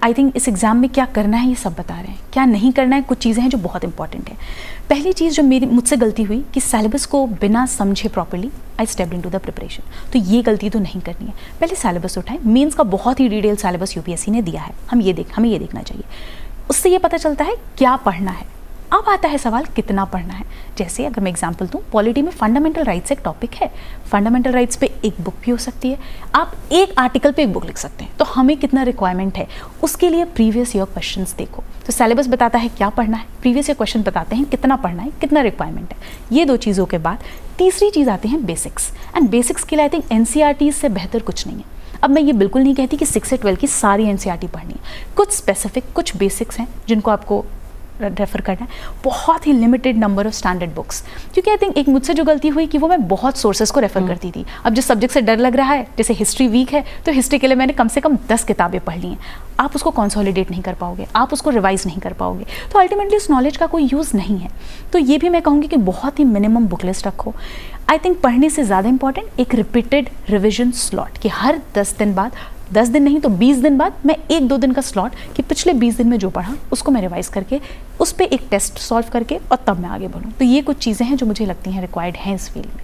I think इस exam में क्या करना है ये सब बता रहे हैं, क्या नहीं करना है कुछ चीज़ें हैं जो बहुत इंपॉर्टेंट है। पहली चीज़ जो मुझसे गलती हुई कि सिलेबस को बिना समझे properly I stepped into the preparation. तो ये गलती तो नहीं करनी है। पहले सिलेबस उठाएं। मेंस का बहुत ही डिटेल सिलेबस यूपीएससी ने दिया है, हमें ये देखना चाहिए। उससे ये पता चलता है क्या पढ़ना है। अब आता है सवाल कितना पढ़ना है। जैसे अगर मैं एग्जांपल दूं, पॉलिटी में फंडामेंटल राइट्स एक टॉपिक है। फंडामेंटल राइट्स पे एक बुक भी हो सकती है, आप एक आर्टिकल पे एक बुक लिख सकते हैं। तो हमें कितना रिक्वायरमेंट है उसके लिए प्रीवियस ईयर क्वेश्चंस देखो। तो सिलेबस बताता है क्या पढ़ना है, प्रीवियस ईयर क्वेश्चन बताते हैं कितना पढ़ना है, कितना रिक्वायरमेंट है। ये दो चीज़ों के बाद तीसरी चीज़ आती है बेसिक्स। एंड बेसिक्स के लिए आई थिंक एनसीईआरटी से बेहतर कुछ नहीं है। अब मैं ये बिल्कुल नहीं कहती कि 6 से 12 की सारी एनसीईआरटी पढ़नी है। कुछ स्पेसिफिक कुछ बेसिक्स हैं जिनको आपको रेफर करना है। बहुत ही limited number of standard books, क्योंकि आई थिंक एक मुझसे जो गलती हुई कि वो मैं बहुत सोर्सेज को रेफर करती थी। अब जिस सब्जेक्ट से डर लग रहा है, जैसे हिस्ट्री वीक है तो हिस्ट्री के लिए मैंने कम से कम 10 किताबें पढ़ ली हैं। आप उसको कंसोलिडेट नहीं कर पाओगे, आप उसको रिवाइज नहीं कर पाओगे, तो अल्टीमेटली उस नॉलेज का कोई यूज़ नहीं है। तो ये भी मैं कहूँगी कि बहुत ही मिनिमम बुक लिस्ट रखो। आई थिंक पढ़ने से ज़्यादा इंपॉर्टेंट एक रिपीटेड रिविजन स्लॉट, कि हर 10 दिन बाद, 10 दिन नहीं तो 20 दिन बाद मैं 1-2 दिन का स्लॉट, कि पिछले 20 दिन में जो पढ़ा उसको मैं रिवाइज करके उस पर एक टेस्ट सॉल्व करके और तब मैं आगे बढ़ूँ। तो ये कुछ चीज़ें हैं जो मुझे लगती हैं रिक्वायर्ड हैं इस फील्ड में।